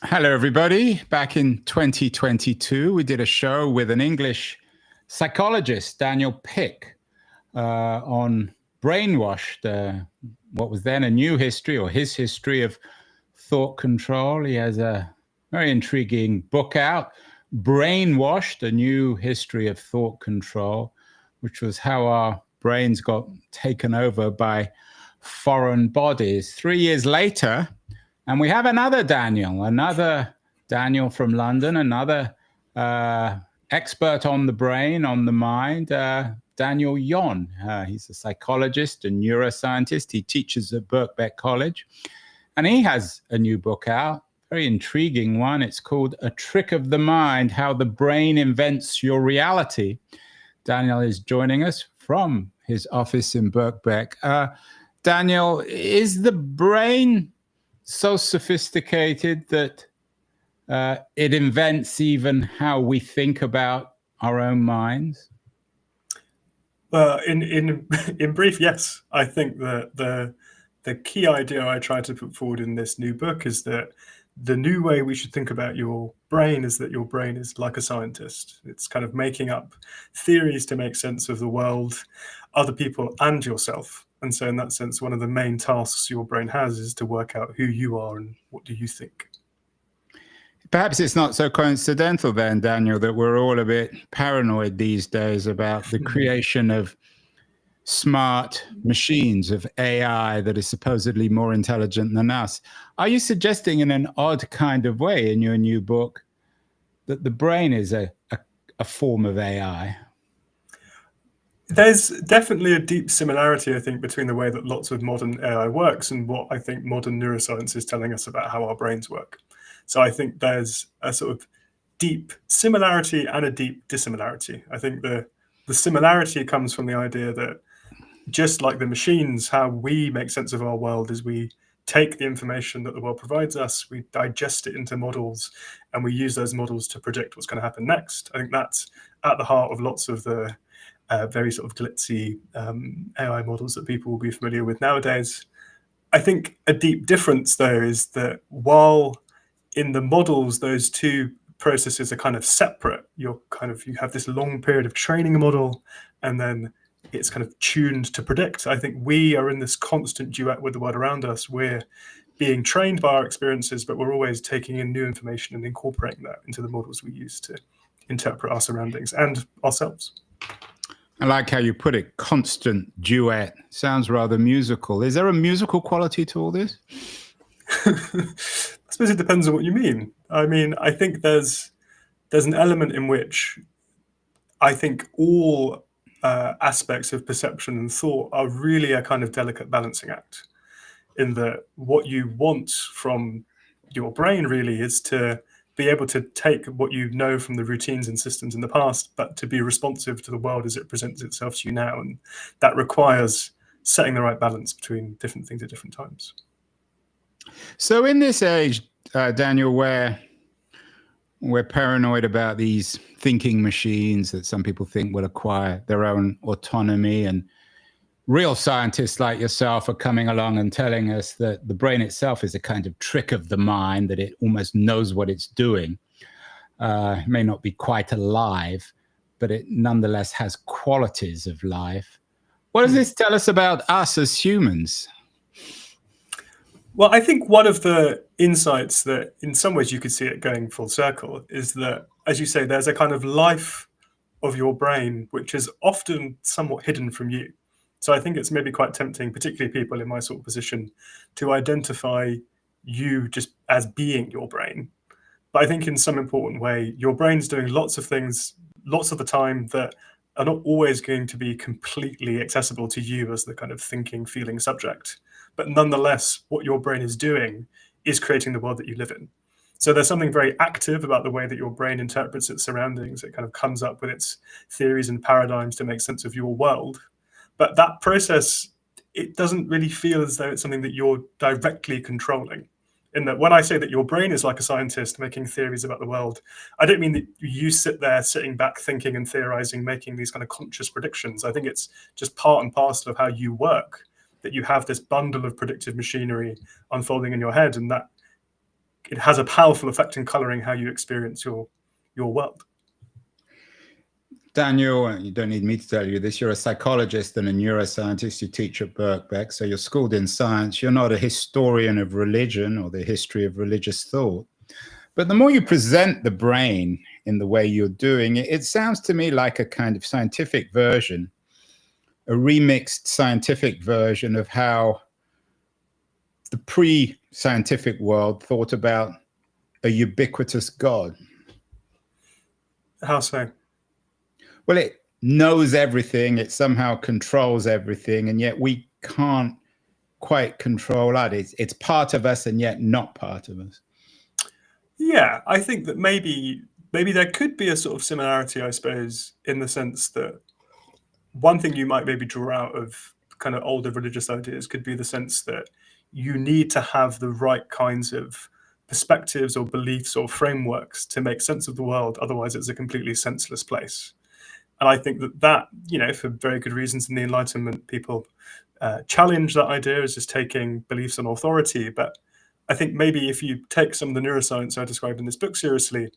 Hello, everybody. Back in 2022, we did a show with an English psychologist, Daniel Pick, on Brainwashed, what was then a new history, or his history of thought control. He has a very intriguing book out, Brainwashed, a new history of thought control, which was how our brains got taken over by foreign bodies. 3 years later, and we have another Daniel from London, another expert on the brain, on the mind, Daniel Yon. He's a psychologist and neuroscientist. He teaches at Birkbeck College. And he has a new book out, very intriguing one. It's called A Trick of the Mind, How the Brain Invents Your Reality. Daniel is joining us from his office in Birkbeck. Daniel, is the brain so sophisticated that it invents even how we think about our own minds? In brief, yes. I think that the key idea I try to put forward in this new book is that the new way we should think about your brain is that your brain is like a scientist. It's kind of making up theories to make sense of the world, other people, and yourself. And so in that sense, one of the main tasks your brain has is to work out who you are and what do you think. Perhaps it's not so coincidental then, Daniel, that we're all a bit paranoid these days about the creation of smart machines, of AI that is supposedly more intelligent than us. Are you suggesting in an odd kind of way in your new book that the brain is a form of AI? There's definitely a deep similarity, I think, between the way that lots of modern AI works and what I think modern neuroscience is telling us about how our brains work. So I think there's a sort of deep similarity and a deep dissimilarity. I think the similarity comes from the idea that just like the machines, how we make sense of our world is we take the information that the world provides us, we digest it into models, and we use those models to predict what's going to happen next. I think that's at the heart of lots of the very sort of glitzy AI models that people will be familiar with nowadays. I think a deep difference, though, is that while in the models those two processes are kind of separate, you have this long period of training a model, and then it's kind of tuned to predict. I think we are in this constant duet with the world around us. We're being trained by our experiences, but we're always taking in new information and incorporating that into the models we use to interpret our surroundings and ourselves. I like how you put it, constant duet. Sounds rather musical. Is there a musical quality to all this? I suppose it depends on what you mean. I mean, I think there's an element in which I think all aspects of perception and thought are really a kind of delicate balancing act, in that what you want from your brain really is to be able to take what you know from the routines and systems in the past, but to be responsive to the world as it presents itself to you now. And that requires setting the right balance between different things at different times. So in this age, Daniel, where we're paranoid about these thinking machines that some people think will acquire their own autonomy, and real scientists like yourself are coming along and telling us that the brain itself is a kind of trick of the mind, that it almost knows what it's doing. It may not be quite alive, but it nonetheless has qualities of life. What does this tell us about us as humans? Well, I think one of the insights that in some ways you could see it going full circle is that, as you say, there's a kind of life of your brain which is often somewhat hidden from you. So I think it's maybe quite tempting, particularly people in my sort of position, to identify you just as being your brain. But I think in some important way, your brain's doing lots of things, lots of the time, that are not always going to be completely accessible to you as the kind of thinking, feeling subject. But nonetheless, what your brain is doing is creating the world that you live in. So there's something very active about the way that your brain interprets its surroundings. It kind of comes up with its theories and paradigms to make sense of your world. But that process, it doesn't really feel as though it's something that you're directly controlling. In that when I say that your brain is like a scientist making theories about the world, I don't mean that you sit there sitting back thinking and theorizing, making these kind of conscious predictions. I think it's just part and parcel of how you work, that you have this bundle of predictive machinery unfolding in your head, and that it has a powerful effect in coloring how you experience your world. Daniel, you don't need me to tell you this, you're a psychologist and a neuroscientist. You teach at Birkbeck, so you're schooled in science. You're not a historian of religion or the history of religious thought. But the more you present the brain in the way you're doing it, it sounds to me like a kind of scientific version, a remixed scientific version of how the pre-scientific world thought about a ubiquitous God. How so? Well, it knows everything, it somehow controls everything, and yet we can't quite control that. It's part of us and yet not part of us. Yeah, I think that maybe there could be a sort of similarity, I suppose, in the sense that one thing you might maybe draw out of kind of older religious ideas could be the sense that you need to have the right kinds of perspectives or beliefs or frameworks to make sense of the world. Otherwise, it's a completely senseless place. And I think that, for very good reasons in the Enlightenment, people challenge that idea as just taking beliefs on authority. But I think maybe if you take some of the neuroscience I described in this book seriously,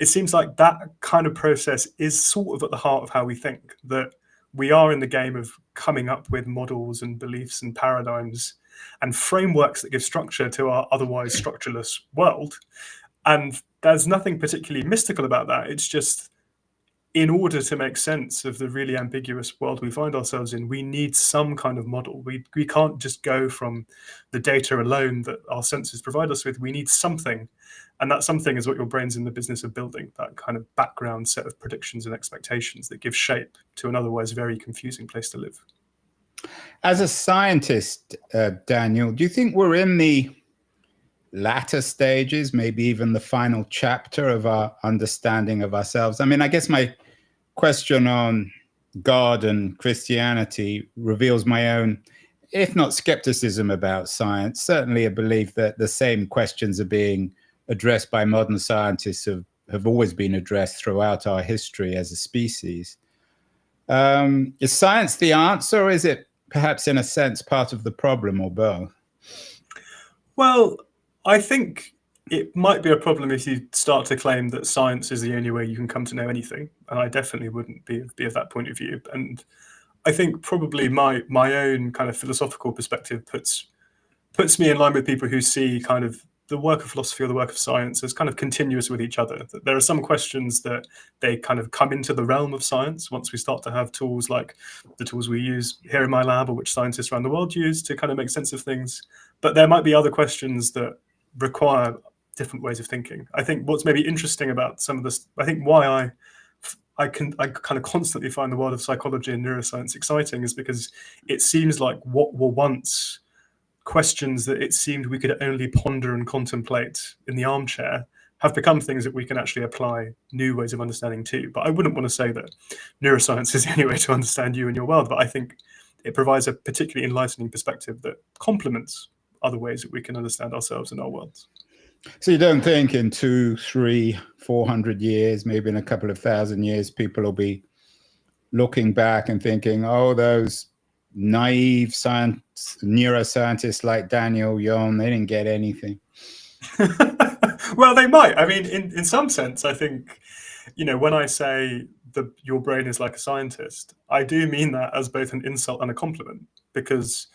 it seems like that kind of process is sort of at the heart of how we think, that we are in the game of coming up with models and beliefs and paradigms and frameworks that give structure to our otherwise structureless world. And there's nothing particularly mystical about that. It's just, in order to make sense of the really ambiguous world we find ourselves in, we need some kind of model. We can't just go from the data alone that our senses provide us with. We need something. And that something is what your brain's in the business of building, that kind of background set of predictions and expectations that give shape to an otherwise very confusing place to live. As a scientist, Daniel, do you think we're in the latter stages, maybe even the final chapter of our understanding of ourselves? I mean, I guess my question on God and Christianity reveals my own, if not skepticism about science, certainly a belief that the same questions are being addressed by modern scientists have always been addressed throughout our history as a species. Is science the answer, or is it perhaps in a sense part of the problem, or both? Well, I think it might be a problem if you start to claim that science is the only way you can come to know anything. And I definitely wouldn't be of that point of view. And I think probably my own kind of philosophical perspective puts me in line with people who see kind of the work of philosophy or the work of science as kind of continuous with each other. There are some questions that they kind of come into the realm of science once we start to have tools like the tools we use here in my lab, or which scientists around the world use to kind of make sense of things. But there might be other questions that require different ways of thinking. I think what's maybe interesting about some of this, I think why I kind of constantly find the world of psychology and neuroscience exciting, is because it seems like what were once questions that it seemed we could only ponder and contemplate in the armchair have become things that we can actually apply new ways of understanding too. But I wouldn't want to say that neuroscience is the only way to understand you and your world, but I think it provides a particularly enlightening perspective that complements other ways that we can understand ourselves and our worlds. So you don't think in 200, 300, 400 years, maybe in a couple of thousand years, people will be looking back and thinking, oh, those naive neuroscientists like Daniel Yon, they didn't get anything? Well, they might. I mean, in some sense, I think, when I say that your brain is like a scientist, I do mean that as both an insult and a compliment, because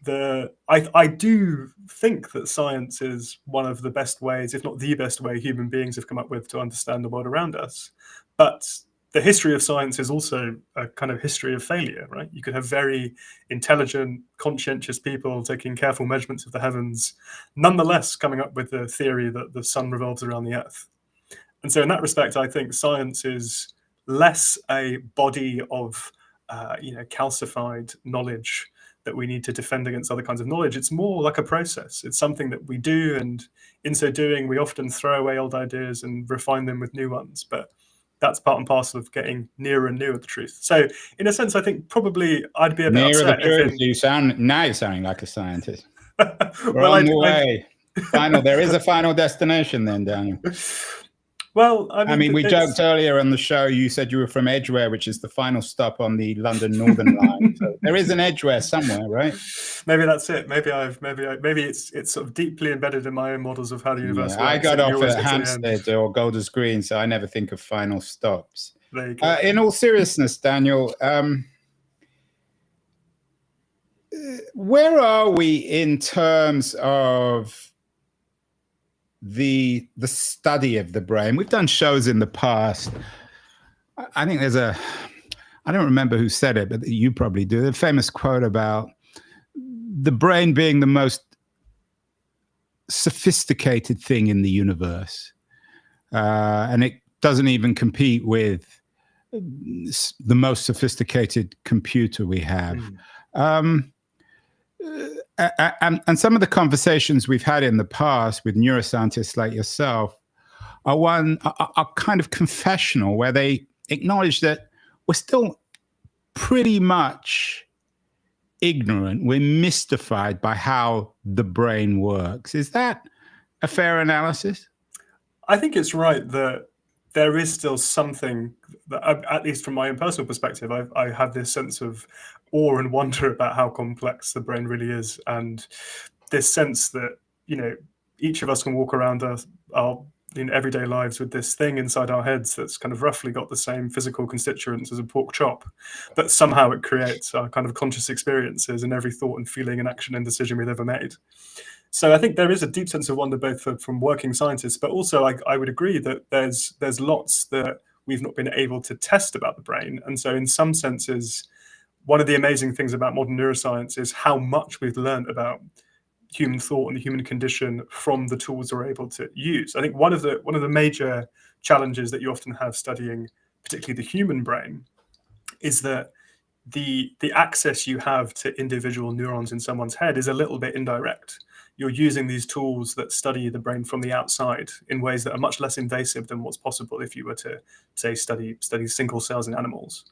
I do think that science is one of the best ways, if not the best way, human beings have come up with to understand the world around us. But the history of science is also a kind of history of failure, right? You could have very intelligent, conscientious people taking careful measurements of the heavens, nonetheless coming up with the theory that the sun revolves around the earth. And so in that respect, I think science is less a body of calcified knowledge that we need to defend against other kinds of knowledge. It's more like a process. It's something that we do, and in so doing, we often throw away old ideas and refine them with new ones. But that's part and parcel of getting nearer and nearer to the truth. So in a sense, I think probably I'd be a bit nearer upset. The truth. Now you're sounding like a scientist. We're Well, on the way. There is a final destination then, Daniel. Well, I mean, we joked earlier on the show, you said you were from Edgware, which is the final stop on the London Northern Line. So there is an Edgware somewhere, right? Maybe that's it. Maybe it's sort of deeply embedded in my own models of how the universe works. I got off at Hampstead or Golders Green, so I never think of final stops. There you go. In all seriousness, Daniel, where are we in terms of the study of the brain? We've done shows in the past. I think there's I don't remember who said it, but you probably do, the famous quote about the brain being the most sophisticated thing in the universe. And it doesn't even compete with the most sophisticated computer we have. And some of the conversations we've had in the past with neuroscientists like yourself are kind of confessional, where they acknowledge that we're still pretty much ignorant. We're mystified by how the brain works. Is that a fair analysis? I think it's right that there is still something that, at least from my own personal perspective, I have this sense of awe and wonder about how complex the brain really is, and this sense that, you know, each of us can walk around our in everyday lives with this thing inside our heads that's kind of roughly got the same physical constituents as a pork chop, but somehow it creates our kind of conscious experiences in every thought and feeling and action and decision we've ever made. So I think there is a deep sense of wonder both from working scientists, but also I would agree that there's lots that we've not been able to test about the brain. And so in some senses, one of the amazing things about modern neuroscience is how much we've learned about human thought and the human condition from the tools we're able to use. I think one of the major challenges that you often have studying, particularly the human brain, is that the access you have to individual neurons in someone's head is a little bit indirect. You're using these tools that study the brain from the outside in ways that are much less invasive than what's possible if you were to, say, study single cells in animals.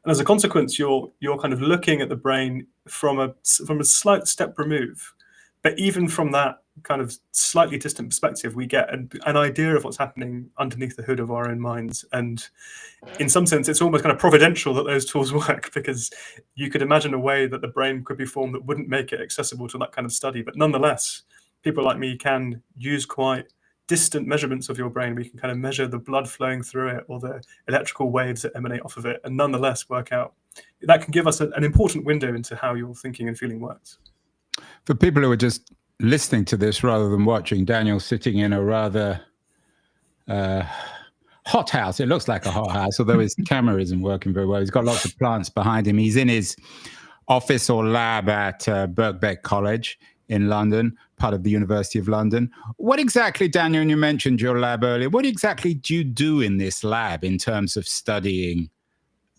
And as a consequence, you're kind of looking at the brain from a slight step remove. But even from that kind of slightly distant perspective, we get an idea of what's happening underneath the hood of our own minds. And in some sense, it's almost kind of providential that those tools work, because you could imagine a way that the brain could be formed that wouldn't make it accessible to that kind of study. But nonetheless, people like me can use quite distant measurements of your brain. We can kind of measure the blood flowing through it or the electrical waves that emanate off of it, and nonetheless work out. That can give us an important window into how your thinking and feeling works. For people who are just listening to this rather than watching, Daniel's sitting in a rather hot house. It looks like a hot house, although his camera isn't working very well. He's got lots of plants behind him. He's in his office or lab at Birkbeck College in London, part of the University of London. What exactly, Daniel, and you mentioned your lab earlier, what exactly do you do in this lab in terms of studying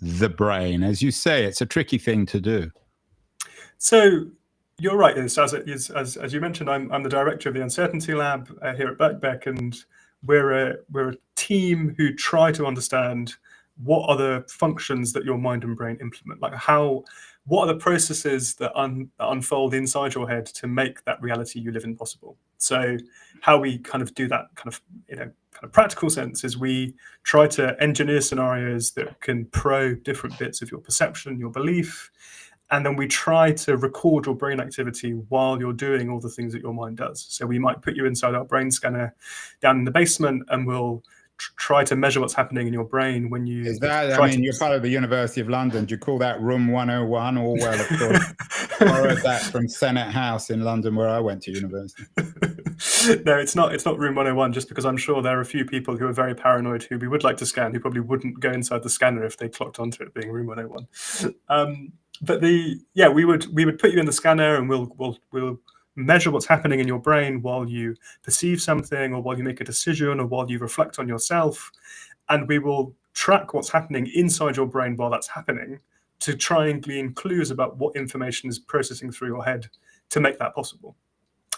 the brain? As you say, it's a tricky thing to do. So you're right. As you mentioned, I'm the director of the Uncertainty Lab here at Birkbeck, and we're a team who try to understand what are the functions that your mind and brain implement, like what are the processes that unfold inside your head to make that reality you live in possible. So how we kind of do that kind of practical sense is we try to engineer scenarios that can probe different bits of your perception, your belief, and then we try to record your brain activity while you're doing all the things that your mind does. So we might put you inside our brain scanner down in the basement, and we'll try to measure what's happening in your brain when you... Is that, I mean, you're part of the University of London. Do you call that Room 101? Or, well, of course, borrowed that from Senate House in London, where I went to university. No, it's not Room 101, just because I'm sure there are a few people who are very paranoid who we would like to scan, who probably wouldn't go inside the scanner if they clocked onto it being Room 101. But we would put you in the scanner, and we'll measure what's happening in your brain while you perceive something, or while you make a decision, or while you reflect on yourself. And we will track what's happening inside your brain while that's happening, to try and glean clues about what information is processing through your head to make that possible.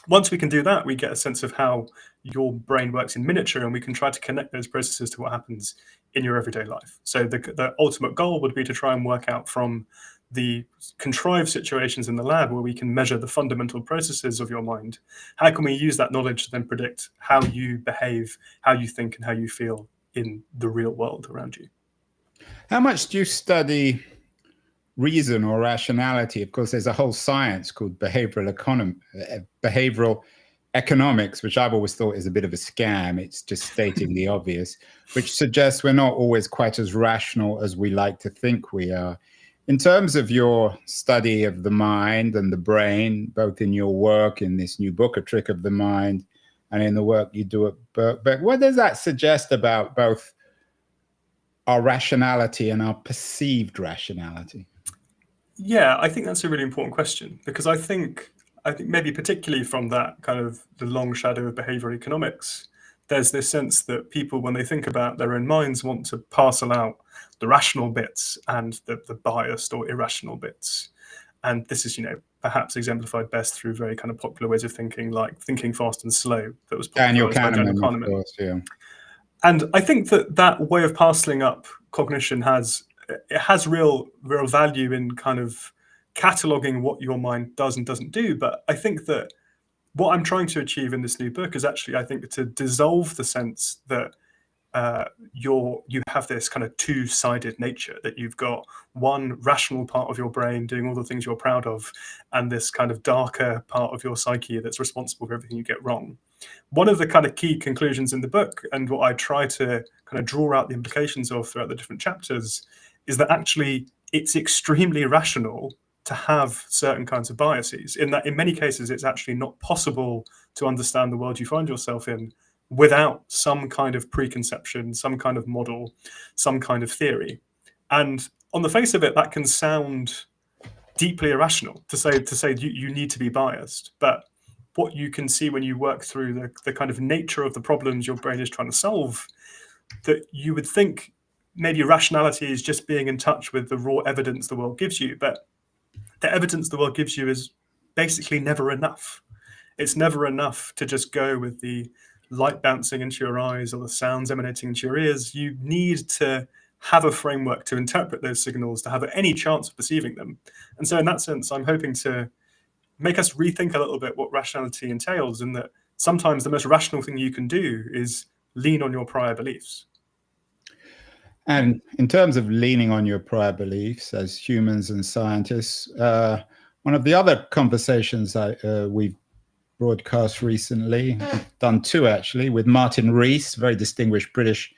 Once we can do that, we get a sense of how your brain works in miniature, and we can try to connect those processes to what happens in your everyday life. So the ultimate goal would be to try and work out from the contrived situations in the lab where we can measure the fundamental processes of your mind, how can we use that knowledge to then predict how you behave, how you think, and how you feel in the real world around you? How much do you study reason or rationality? Of course, there's a whole science called behavioral economics, which I've always thought is a bit of a scam. It's just stating the obvious, which suggests we're not always quite as rational as we like to think we are. In terms of your study of the mind and the brain, both in your work in this new book, A Trick of the Mind, and in the work you do at Birkbeck, what does that suggest about both our rationality and our perceived rationality? Yeah, I think that's a really important question, because I think maybe particularly from that kind of the long shadow of behavioral economics, there's this sense that people, when they think about their own minds, want to parcel out the rational bits and the biased or irrational bits. And this is, perhaps exemplified best through very kind of popular ways of thinking, like Thinking, Fast and Slow, that was Daniel popularized by Daniel Kahneman, of Kahneman. course, yeah. And I think that way of parceling up cognition has real value in kind of cataloging what your mind does and doesn't do. But I think that what I'm trying to achieve in this new book is actually, I think, to dissolve the sense that you have this kind of two-sided nature, that you've got one rational part of your brain doing all the things you're proud of, and this kind of darker part of your psyche that's responsible for everything you get wrong. One of the kind of key conclusions in the book, and what I try to kind of draw out the implications of throughout the different chapters, is that actually it's extremely rational to have certain kinds of biases, in that in many cases it's actually not possible to understand the world you find yourself in without some kind of preconception, some kind of model, some kind of theory. And on the face of it, that can sound deeply irrational to say you need to be biased. But what you can see when you work through the kind of nature of the problems your brain is trying to solve, that you would think maybe rationality is just being in touch with the raw evidence the world gives you. But the evidence the world gives you is basically never enough. It's never enough to just go with the light bouncing into your eyes or the sounds emanating into your ears. You need to have a framework to interpret those signals to have any chance of perceiving them. And so in that sense, I'm hoping to make us rethink a little bit what rationality entails, and that sometimes the most rational thing you can do is lean on your prior beliefs. And in terms of leaning on your prior beliefs as humans and scientists, one of the other conversations we've broadcast recently, done two actually, with Martin Rees, very distinguished British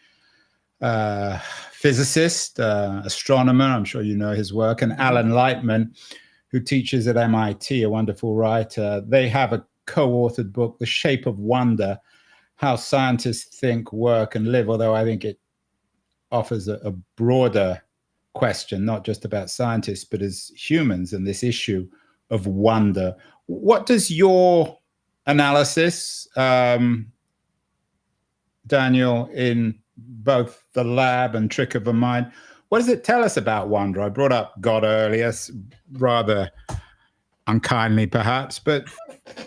physicist, astronomer, I'm sure you know his work, and Alan Lightman, who teaches at MIT, a wonderful writer. They have a co-authored book, The Shape of Wonder, How Scientists Think, Work, and Live, although I think it offers a broader question, not just about scientists, but as humans and this issue of wonder. What does your analysis, Daniel, in both the lab and Trick of the Mind, what does it tell us about wonder? I brought up God earlier, rather unkindly perhaps, but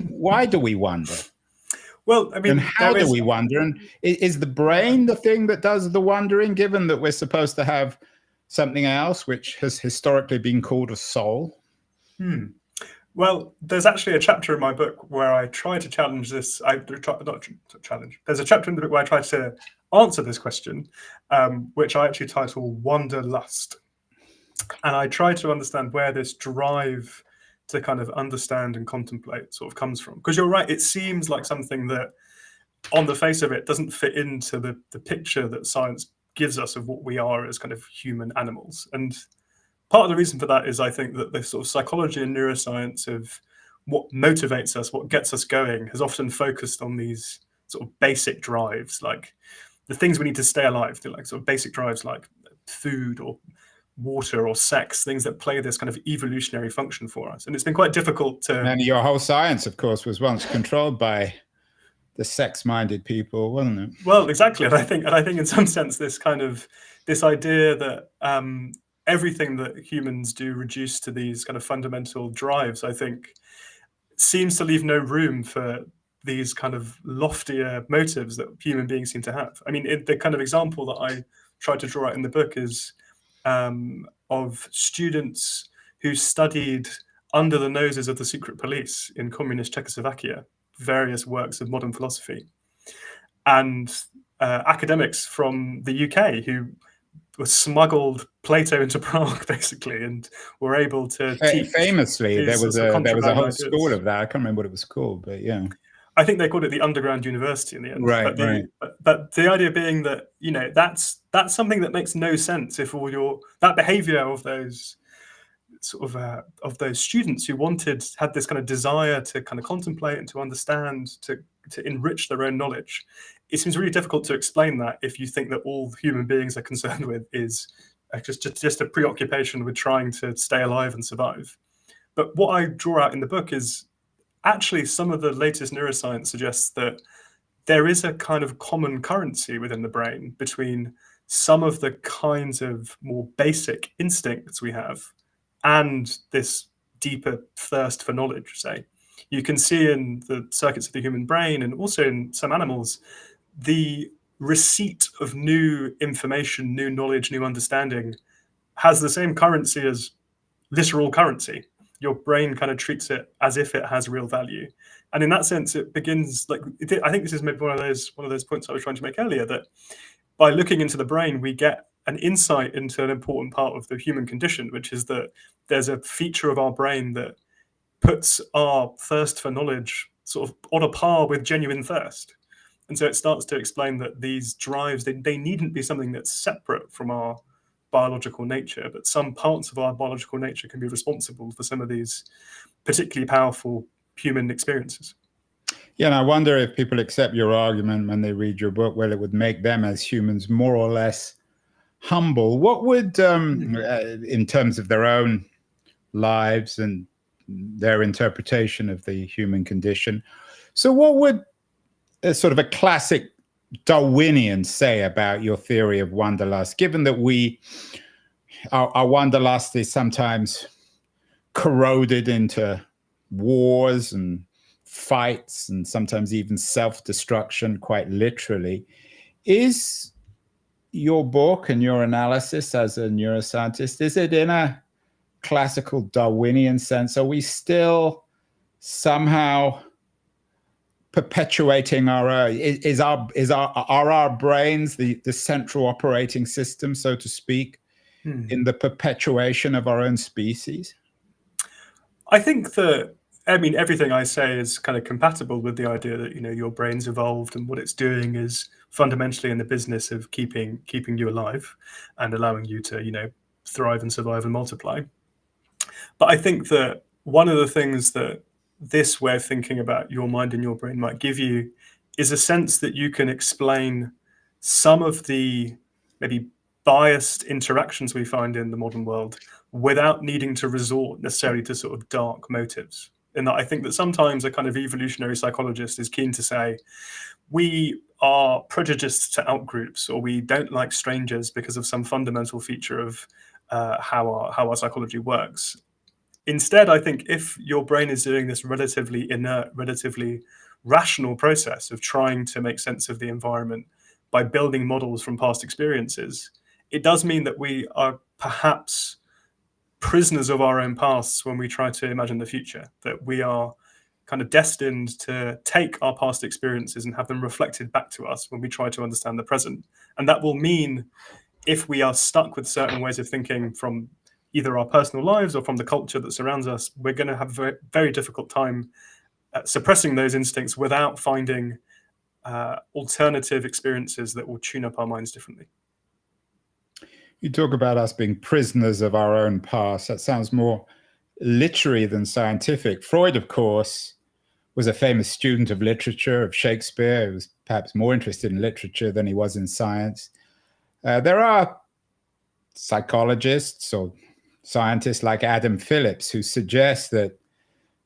why do we wonder? Well, I mean, and how do we wonder? And is the brain the thing that does the wondering, given that we're supposed to have something else which has historically been called a soul? Well, there's actually a chapter in my book where I try to challenge this. There's a chapter in the book where I try to answer this question, which I actually title Wanderlust. And I try to understand where this drive to kind of understand and contemplate sort of comes from. Because you're right, it seems like something that on the face of it doesn't fit into the picture that science gives us of what we are as kind of human animals. And part of the reason for that is I think that the sort of psychology and neuroscience of what motivates us, what gets us going, has often focused on these sort of basic drives, like the things we need to stay alive, like sort of basic drives like food or water or sex, things that play this kind of evolutionary function for us. And it's been quite difficult to... And your whole science, of course, was once controlled by the sex-minded people, wasn't it? Well, exactly. And I think in some sense, this idea that everything that humans do reduced to these kind of fundamental drives, I think, seems to leave no room for these kind of loftier motives that human beings seem to have. I mean, the kind of example that I tried to draw out in the book is of students who studied under the noses of the secret police in communist Czechoslovakia various works of modern philosophy, and academics from the UK who smuggled Plato into Prague, basically, and were able to teach. Famously, there was a whole school of that. I can't remember what it was called, but yeah. I think they called it the Underground University in the end. Right, but the idea being that, you know, that's something that makes no sense if all that behavior of those sort of those students who had this kind of desire to kind of contemplate and to understand, to enrich their own knowledge. It seems really difficult to explain that if you think that all human beings are concerned with is just a preoccupation with trying to stay alive and survive. But what I draw out in the book is actually some of the latest neuroscience suggests that there is a kind of common currency within the brain between some of the kinds of more basic instincts we have and this deeper thirst for knowledge, say. You can see in the circuits of the human brain and also in some animals, the receipt of new information, new knowledge, new understanding has the same currency as literal currency. Your brain kind of treats it as if it has real value. And in that sense, it begins like, I think this is maybe one of those points I was trying to make earlier, that by looking into the brain, we get an insight into an important part of the human condition, which is that there's a feature of our brain that puts our thirst for knowledge sort of on a par with genuine thirst. And so it starts to explain that these drives, they needn't be something that's separate from our biological nature, but some parts of our biological nature can be responsible for some of these particularly powerful human experiences. Yeah, and I wonder if people accept your argument when they read your book, well, it would make them as humans more or less humble. What would, in terms of their own lives and their interpretation of the human condition, so what would a sort of a classic Darwinian say about your theory of wanderlust, given that our wanderlust is sometimes corroded into wars and fights and sometimes even self-destruction, quite literally? Is your book and your analysis as a neuroscientist, is it in a classical Darwinian sense? Are we still somehow perpetuating are our brains the central operating system, so to speak, in the perpetuation of our own species? I think that, I mean, everything I say is kind of compatible with the idea that, you know, your brain's evolved and what it's doing is fundamentally in the business of keeping you alive and allowing you to, you know, thrive and survive and multiply. But I think that one of the things that this way of thinking about your mind and your brain might give you is a sense that you can explain some of the maybe biased interactions we find in the modern world without needing to resort necessarily to sort of dark motives. And I think that sometimes a kind of evolutionary psychologist is keen to say, we are prejudiced to outgroups, or we don't like strangers because of some fundamental feature of how our psychology works. Instead, I think if your brain is doing this relatively inert, relatively rational process of trying to make sense of the environment by building models from past experiences, it does mean that we are perhaps prisoners of our own pasts when we try to imagine the future, that we are kind of destined to take our past experiences and have them reflected back to us when we try to understand the present. And that will mean if we are stuck with certain ways of thinking from either our personal lives or from the culture that surrounds us, we're going to have a very difficult time suppressing those instincts without finding alternative experiences that will tune up our minds differently. You talk about us being prisoners of our own past. That sounds more literary than scientific. Freud, of course, was a famous student of literature, of Shakespeare. He was perhaps more interested in literature than he was in science. There are psychologists or scientists like Adam Phillips who suggest that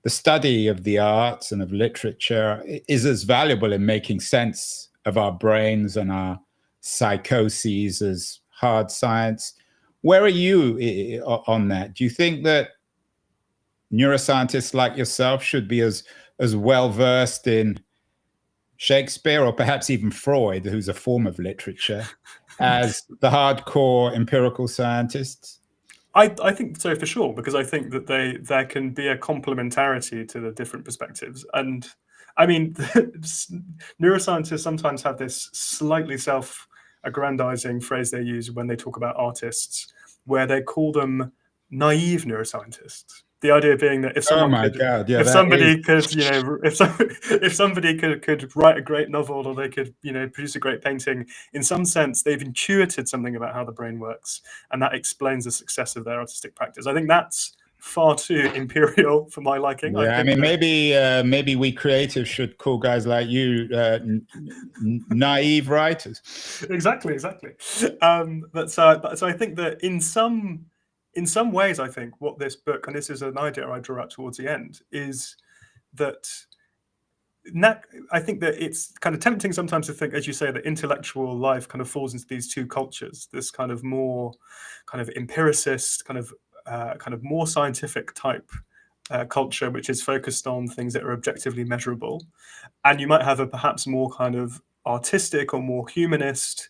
the study of the arts and of literature is as valuable in making sense of our brains and our psychoses as hard science. Where are you on that? Do you think that neuroscientists like yourself should be as well versed in Shakespeare, or perhaps even Freud, who's a form of literature, as the hardcore empirical scientists? I think so, for sure, because I think that there can be a complementarity to the different perspectives. And I mean, neuroscientists sometimes have this slightly self-aggrandizing phrase they use when they talk about artists, where they call them naive neuroscientists. The idea being that if Oh someone my could, God! Yeah, if that is. somebody could, you know, if somebody could write a great novel, or they could, you know, produce a great painting, in some sense, they've intuited something about how the brain works, and that explains the success of their artistic practice. I think that's far too imperial for my liking. I Yeah, I think mean, that maybe we creatives should call guys like you naive writers. exactly. But so I think that in some ways, I think what this book, and this is an idea I draw out towards the end, is that I think that it's kind of tempting sometimes to think, as you say, that intellectual life kind of falls into these two cultures, this kind of more kind of empiricist, kind of more scientific type culture, which is focused on things that are objectively measurable. And you might have a perhaps more kind of artistic or more humanist,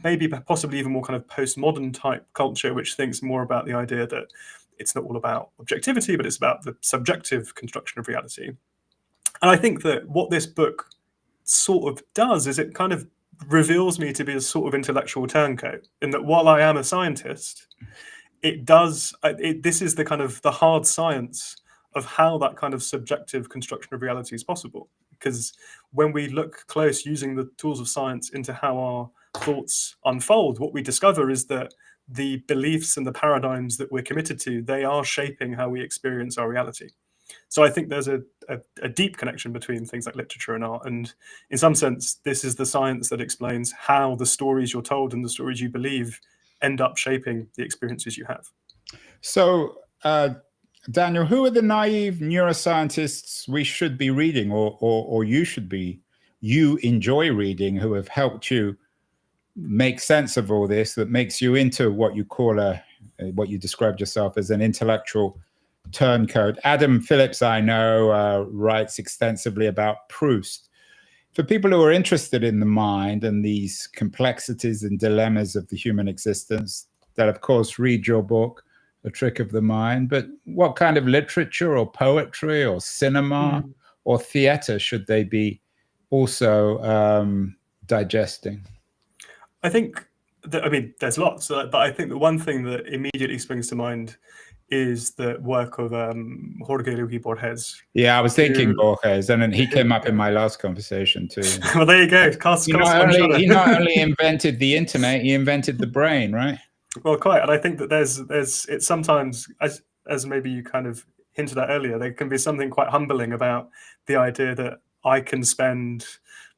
maybe possibly even more kind of postmodern type culture, which thinks more about the idea that it's not all about objectivity, but it's about the subjective construction of reality. And I think that what this book sort of does is it kind of reveals me to be a sort of intellectual turncoat, in that while I am a scientist, this is the kind of the hard science of how that kind of subjective construction of reality is possible. Because when we look close using the tools of science into how our thoughts unfold, what we discover is that the beliefs and the paradigms that we're committed to, they are shaping how we experience our reality. So I think there's a deep connection between things like literature and art. And in some sense, this is the science that explains how the stories you're told and the stories you believe end up shaping the experiences you have. So, Daniel, who are the naive neuroscientists we should be reading, or you enjoy reading, who have helped you make sense of all this, that makes you into what you call what you described yourself as an intellectual turncoat? Adam Phillips, I know, writes extensively about Proust. For people who are interested in the mind and these complexities and dilemmas of the human existence, they'll of course read your book, A Trick of the Mind. But what kind of literature or poetry or cinema or theater should they be also digesting? I think that, I mean, there's lots, but I think the one thing that immediately springs to mind is the work of Jorge Luis Borges. Yeah, I was thinking Borges, and he came up in my last conversation too. Well, there you go. He not only invented the internet, he invented the brain, right? Well, quite. And I think that it's sometimes, as maybe you kind of hinted at earlier, there can be something quite humbling about the idea that I can spend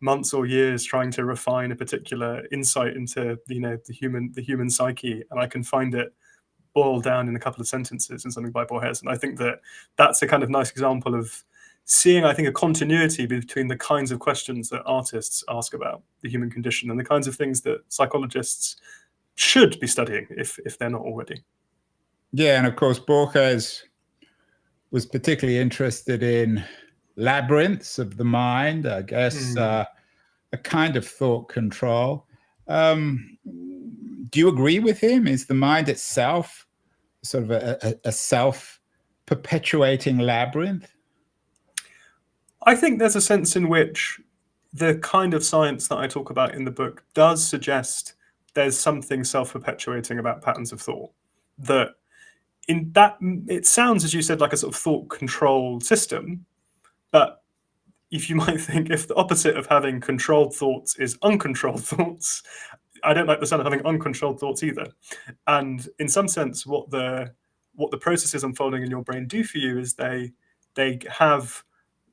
months or years trying to refine a particular insight into, you know, the human psyche, and I can find it boiled down in a couple of sentences in something by Borges. And I think that that's a kind of nice example of seeing, I think, a continuity between the kinds of questions that artists ask about the human condition and the kinds of things that psychologists should be studying if they're not already. Yeah, and of course Borges was particularly interested in labyrinths of the mind, I guess, a kind of thought control. Do you agree with him? Is the mind itself sort of a self-perpetuating labyrinth? I think there's a sense in which the kind of science that I talk about in the book does suggest there's something self-perpetuating about patterns of thought. That in that, it sounds, as you said, like a sort of thought control system, but if you might think, if the opposite of having controlled thoughts is uncontrolled thoughts, I don't like the sound of having uncontrolled thoughts either. And in some sense, what the processes unfolding in your brain do for you is they have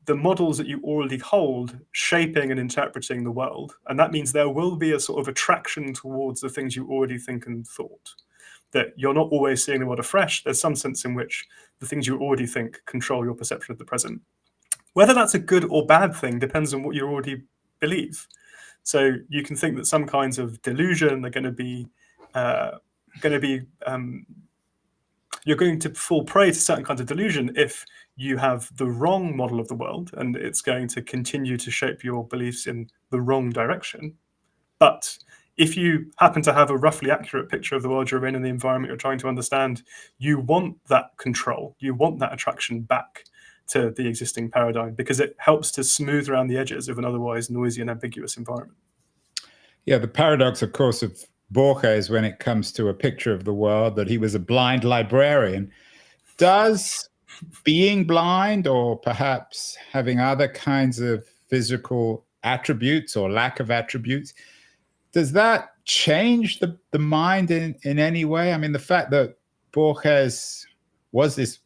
the models that you already hold shaping and interpreting the world. And that means there will be a sort of attraction towards the things you already think and thought. That you're not always seeing the world afresh. There's some sense in which the things you already think control your perception of the present. Whether that's a good or bad thing depends on what you already believe. So you can think that some kinds of delusion are going to be, you're going to fall prey to certain kinds of delusion if you have the wrong model of the world, and it's going to continue to shape your beliefs in the wrong direction. But if you happen to have a roughly accurate picture of the world you're in and the environment you're trying to understand, you want that control, you want that attraction back to the existing paradigm, because it helps to smooth around the edges of an otherwise noisy and ambiguous environment. Yeah, the paradox, of course, of Borges when it comes to a picture of the world, that he was a blind librarian. Does being blind, or perhaps having other kinds of physical attributes or lack of attributes, does that change the mind in any way? I mean, the fact that Borges was this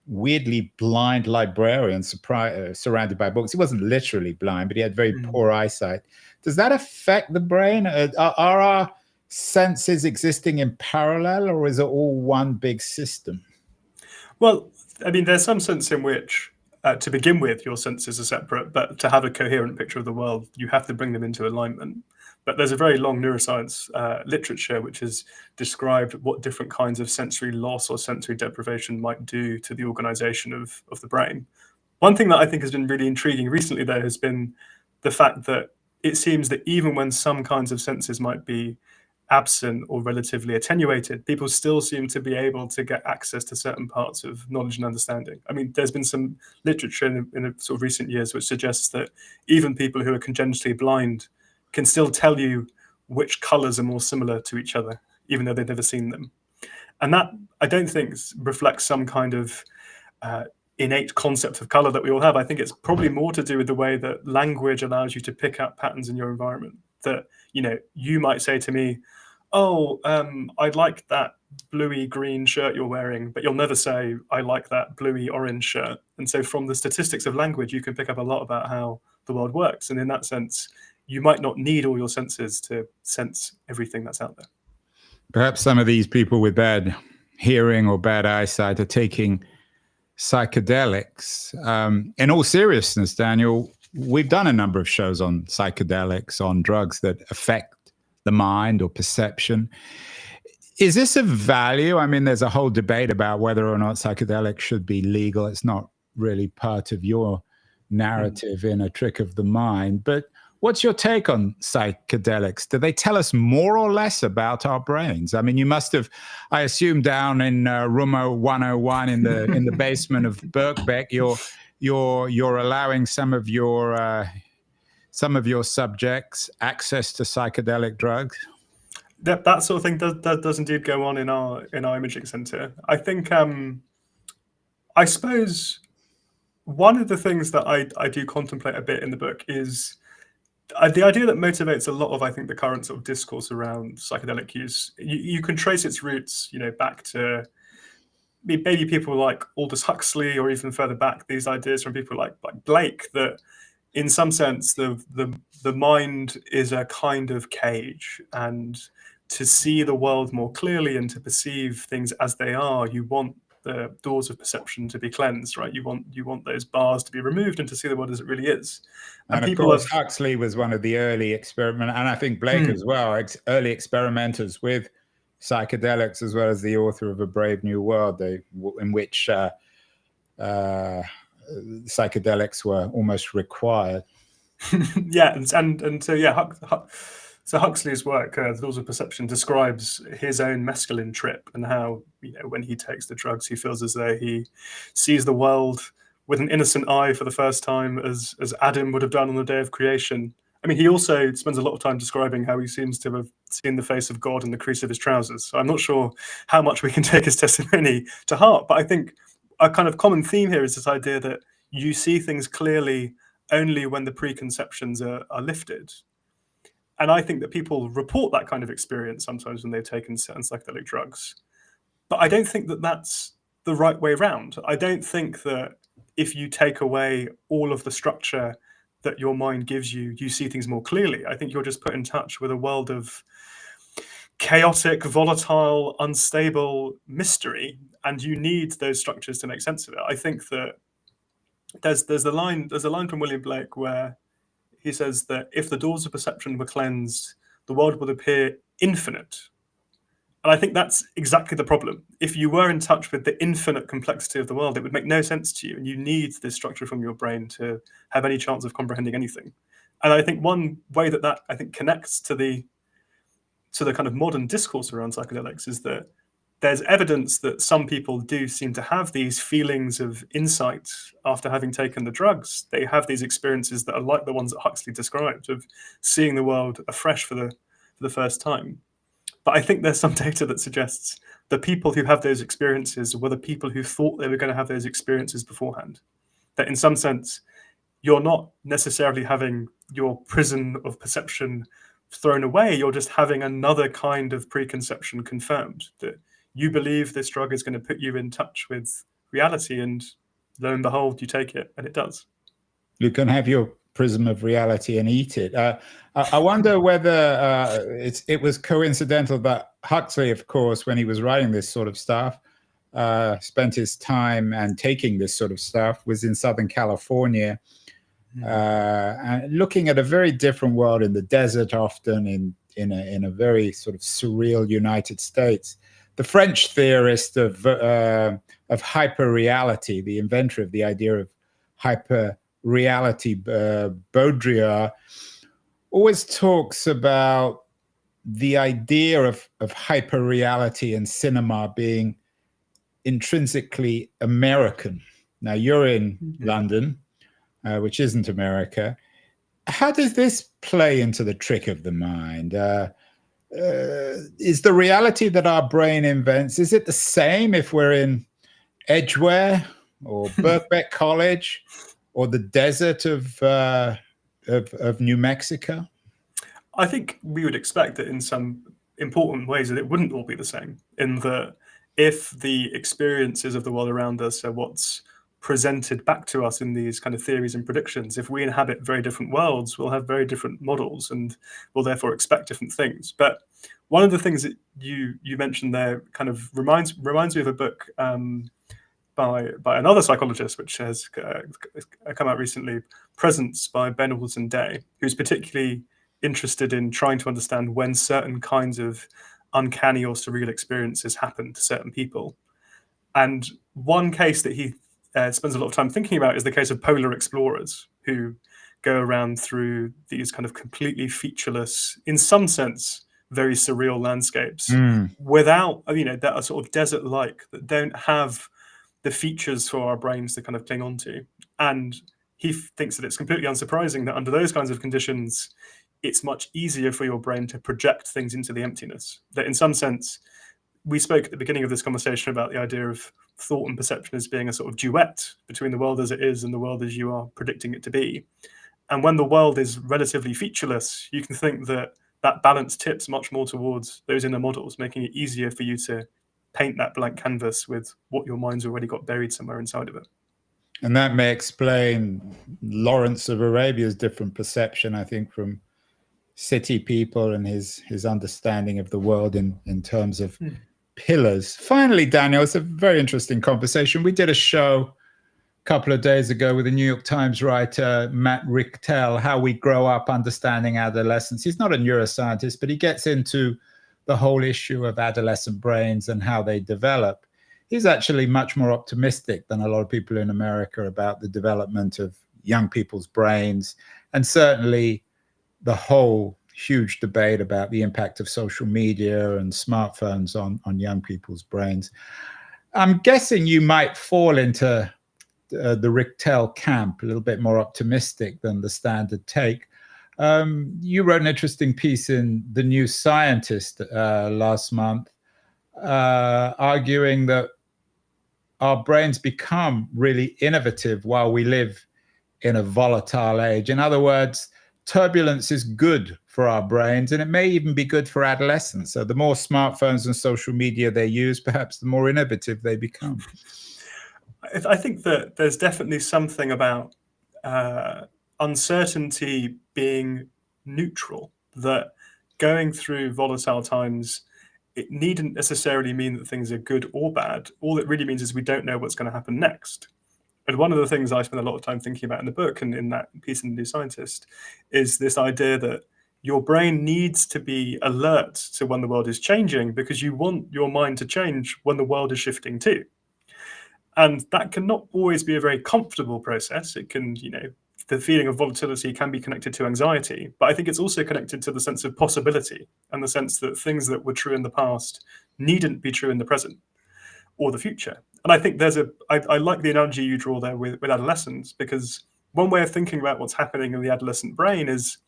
weirdly blind librarian surrounded by books. He wasn't literally blind, but he had very poor eyesight. Does that affect the brain? Are our senses existing in parallel, or is it all one big system? Well, I mean, there's some sense in which, to begin with, your senses are separate, but to have a coherent picture of the world, you have to bring them into alignment. But there's a very long neuroscience literature which has described what different kinds of sensory loss or sensory deprivation might do to the organization of the brain. One thing that I think has been really intriguing recently, though, has been the fact that it seems that even when some kinds of senses might be absent or relatively attenuated, people still seem to be able to get access to certain parts of knowledge and understanding. I mean, there's been some literature in a sort of recent years which suggests that even people who are congenitally blind can still tell you which colors are more similar to each other, even though they've never seen them. And that, I don't think, reflects some kind of innate concept of color that we all have. I think it's probably more to do with the way that language allows you to pick up patterns in your environment. That, you might say to me, oh, I like that bluey green shirt you're wearing, but you'll never say, I like that bluey orange shirt. And so from the statistics of language, you can pick up a lot about how the world works. And in that sense, you might not need all your senses to sense everything that's out there. Perhaps some of these people with bad hearing or bad eyesight are taking psychedelics. In all seriousness, Daniel, we've done a number of shows on psychedelics, on drugs that affect the mind or perception. Is this of value? I mean, there's a whole debate about whether or not psychedelics should be legal. It's not really part of your narrative in A Trick of the Mind, but what's your take on psychedelics? Do they tell us more or less about our brains? I mean, you must have, I assume, down in room 101 in the basement of Birkbeck, you're allowing some of your subjects access to psychedelic drugs. That sort of thing does indeed go on in our imaging center. I think, I suppose, one of the things that I do contemplate a bit in the book is the idea that motivates a lot of, I think, the current sort of discourse around psychedelic use. You can trace its roots, back to maybe people like Aldous Huxley, or even further back, these ideas from people like Blake, that in some sense the mind is a kind of cage, and to see the world more clearly and to perceive things as they are, you want the doors of perception to be cleansed, right? You want those bars to be removed and to see the world as it really is. And of course, Huxley was one of the early and I think Blake as well, early experimenters with psychedelics, as well as the author of A Brave New World, in which psychedelics were almost required. Yeah, and so yeah, so Huxley's work, The Laws of Perception, describes his own mescaline trip and how, when he takes the drugs, he feels as though he sees the world with an innocent eye for the first time, as Adam would have done on the day of creation. I mean, he also spends a lot of time describing how he seems to have seen the face of God in the crease of his trousers. So I'm not sure how much we can take his testimony to heart, but I think a kind of common theme here is this idea that you see things clearly only when the preconceptions are lifted. And I think that people report that kind of experience sometimes when they've taken certain psychedelic drugs. But I don't think that that's the right way around. I don't think that if you take away all of the structure that your mind gives you, you see things more clearly. I think you're just put in touch with a world of chaotic, volatile, unstable mystery, and you need those structures to make sense of it. I think that there's a line from William Blake where he says that if the doors of perception were cleansed, the world would appear infinite. And I think that's exactly the problem. If you were in touch with the infinite complexity of the world, it would make no sense to you, and you need this structure from your brain to have any chance of comprehending anything. And I think one way that I think connects to the to the kind of modern discourse around psychedelics is that there's evidence that some people do seem to have these feelings of insight after having taken the drugs. They have these experiences that are like the ones that Huxley described, of seeing the world afresh for the first time. But I think there's some data that suggests the people who have those experiences were the people who thought they were going to have those experiences beforehand. That in some sense, you're not necessarily having your prison of perception thrown away. You're just having another kind of preconception confirmed, that you believe this drug is going to put you in touch with reality, and lo and behold, you take it and it does. You can have your prism of reality and eat it. I wonder whether it was coincidental that Huxley, of course, when he was writing this sort of stuff, spent his time and taking this sort of stuff, was in Southern California, and looking at a very different world in the desert, often in a very sort of surreal United States. The French theorist of hyperreality, the inventor of the idea of hyperreality, Baudrillard, always talks about the idea of hyperreality and cinema being intrinsically American. Now, you're in London, which isn't America. How does this play into the trick of the mind? Is the reality that our brain invents, is it the same if we're in Edgware or Birkbeck College or the desert of New Mexico? I think we would expect that in some important ways that it wouldn't all be the same, in that if the experiences of the world around us are what's presented back to us in these kind of theories and predictions, if we inhabit very different worlds, we'll have very different models and we'll therefore expect different things. But one of the things that you mentioned there kind of reminds me of a book by another psychologist, which has come out recently, Presence by Ben Alton-Day, who's particularly interested in trying to understand when certain kinds of uncanny or surreal experiences happen to certain people. And one case that he spends a lot of time thinking about is the case of polar explorers who go around through these kind of completely featureless, in some sense, very surreal landscapes without, that are sort of desert-like, that don't have the features for our brains to kind of cling onto. And he thinks that it's completely unsurprising that under those kinds of conditions, it's much easier for your brain to project things into the emptiness. That in some sense, we spoke at the beginning of this conversation about the idea of thought and perception as being a sort of duet between the world as it is and the world as you are predicting it to be. And when the world is relatively featureless, you can think that that balance tips much more towards those inner models, making it easier for you to paint that blank canvas with what your mind's already got buried somewhere inside of it. And that may explain Lawrence of Arabia's different perception, I think, from city people and his understanding of the world in terms of pillars. Finally, Daniel, it's a very interesting conversation. We did a show a couple of days ago with the New York Times writer Matt Richtel, How We Grow Up Understanding Adolescence. He's not a neuroscientist, but he gets into the whole issue of adolescent brains and how they develop. He's actually much more optimistic than a lot of people in America about the development of young people's brains, and certainly the whole huge debate about the impact of social media and smartphones on young people's brains. I'm guessing you might fall into the Richtel camp, a little bit more optimistic than the standard take. You wrote an interesting piece in The New Scientist last month, arguing that our brains become really innovative while we live in a volatile age. In other words, turbulence is good for our brains, and it may even be good for adolescents. So the more smartphones and social media they use, perhaps the more innovative they become. I think that there's definitely something about uncertainty being neutral, that going through volatile times, it needn't necessarily mean that things are good or bad. All it really means is we don't know what's going to happen next. And one of the things I spend a lot of time thinking about in the book and in that piece in The New Scientist is this idea that your brain needs to be alert to when the world is changing, because you want your mind to change when the world is shifting too. And that cannot always be a very comfortable process. It can, the feeling of volatility can be connected to anxiety, but I think it's also connected to the sense of possibility and the sense that things that were true in the past needn't be true in the present or the future. And I think I like the analogy you draw there with adolescence, because one way of thinking about what's happening in the adolescent brain is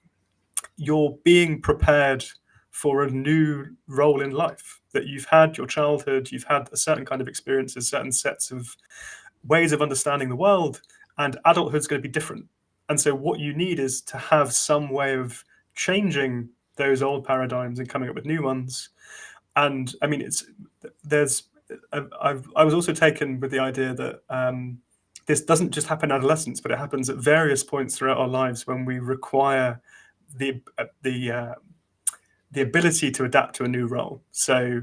you're being prepared for a new role in life, that you've had your childhood, you've had a certain kind of experiences, certain sets of ways of understanding the world, and adulthood's going to be different. And so what you need is to have some way of changing those old paradigms and coming up with new ones. And I mean, I was also taken with the idea that this doesn't just happen in adolescence, but it happens at various points throughout our lives when we require the ability to adapt to a new role. So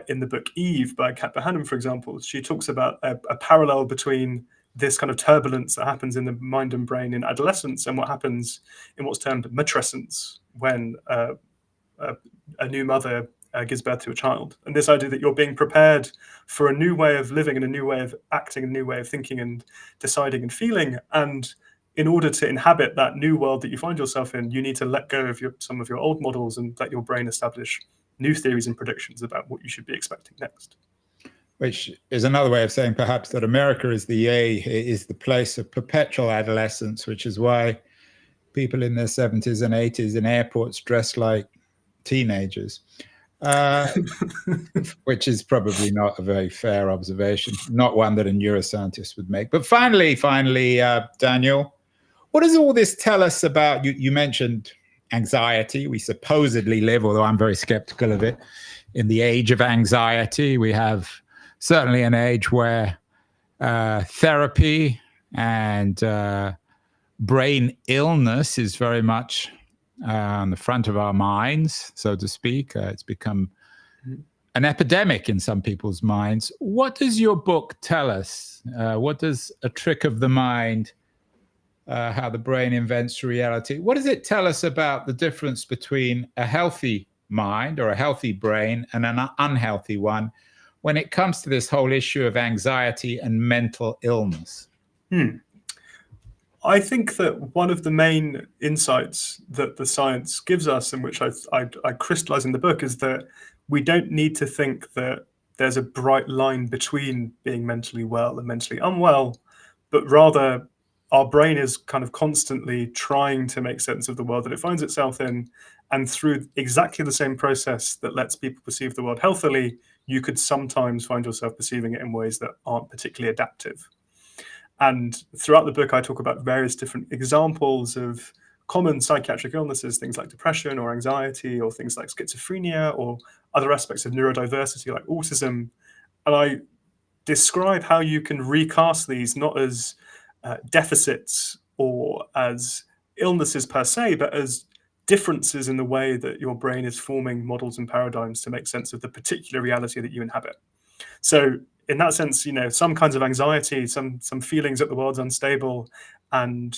in the book Eve by Kat Bohannon, for example, she talks about a parallel between this kind of turbulence that happens in the mind and brain in adolescence and what happens in what's termed matrescence, when a new mother gives birth to a child. And this idea that you're being prepared for a new way of living and a new way of acting, a new way of thinking and deciding and feeling. And in order to inhabit that new world that you find yourself in, you need to let go of some of your old models and let your brain establish new theories and predictions about what you should be expecting next. Which is another way of saying perhaps that America is the place of perpetual adolescence, which is why people in their 70s and 80s in airports dress like teenagers, which is probably not a very fair observation, not one that a neuroscientist would make. But finally, Daniel, what does all this tell us about, you mentioned anxiety. We supposedly live, although I'm very skeptical of it, in the age of anxiety. We have certainly an age where therapy and brain illness is very much on the front of our minds, so to speak. It's become an epidemic in some people's minds. What does your book tell us? What does A Trick of the Mind, how the brain invents reality, what does it tell us about the difference between a healthy mind or a healthy brain and an unhealthy one when it comes to this whole issue of anxiety and mental illness? I think that one of the main insights that the science gives us, and which I crystallize in the book, is that we don't need to think that there's a bright line between being mentally well and mentally unwell, but rather our brain is kind of constantly trying to make sense of the world that it finds itself in. And through exactly the same process that lets people perceive the world healthily, you could sometimes find yourself perceiving it in ways that aren't particularly adaptive. And throughout the book, I talk about various different examples of common psychiatric illnesses, things like depression or anxiety, or things like schizophrenia, or other aspects of neurodiversity like autism. And I describe how you can recast these not as deficits or as illnesses per se, but as differences in the way that your brain is forming models and paradigms to make sense of the particular reality that you inhabit. So in that sense, some kinds of anxiety, some feelings that the world's unstable and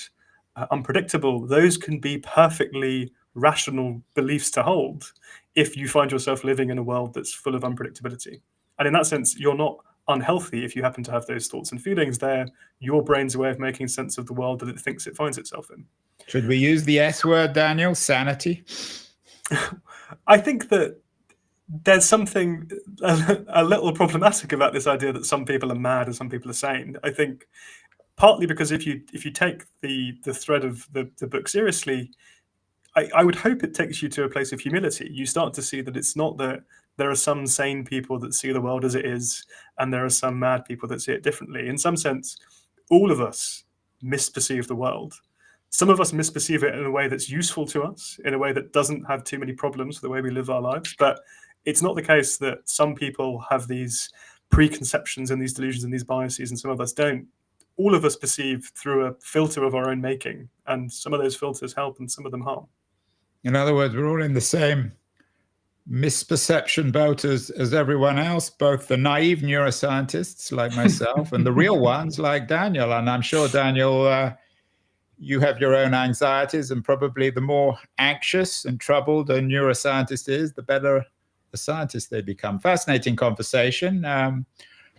unpredictable, those can be perfectly rational beliefs to hold if you find yourself living in a world that's full of unpredictability. And in that sense, you're not unhealthy if you happen to have those thoughts and feelings. They're your brain's way of making sense of the world that it thinks it finds itself in. Should we use the S word, Daniel? Sanity? I think that there's something a little problematic about this idea that some people are mad and some people are sane. I think partly because if you take the thread of the book seriously, I would hope it takes you to a place of humility. You start to see that it's not that there are some sane people that see the world as it is, and there are some mad people that see it differently. In some sense, all of us misperceive the world. Some of us misperceive it in a way that's useful to us, in a way that doesn't have too many problems with the way we live our lives. But it's not the case that some people have these preconceptions and these delusions and these biases, and some of us don't. All of us perceive through a filter of our own making, and some of those filters help and some of them harm. In other words, we're all in the same misperception boat as everyone else, both the naive neuroscientists like myself and the real ones like Daniel. And I'm sure, Daniel, you have your own anxieties, and probably the more anxious and troubled a neuroscientist is, the better a scientist they become. Fascinating conversation.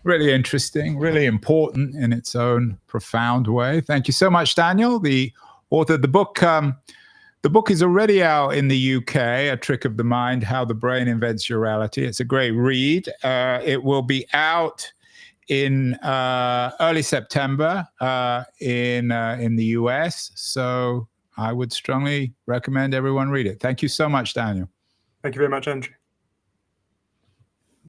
Really interesting, really important in its own profound way. Thank you so much, Daniel, the author of the book. The book is already out in the UK, A Trick of the Mind, How the Brain Invents Your Reality. It's a great read. It will be out in early September in the US. So I would strongly recommend everyone read it. Thank you so much, Daniel. Thank you very much, Andrew.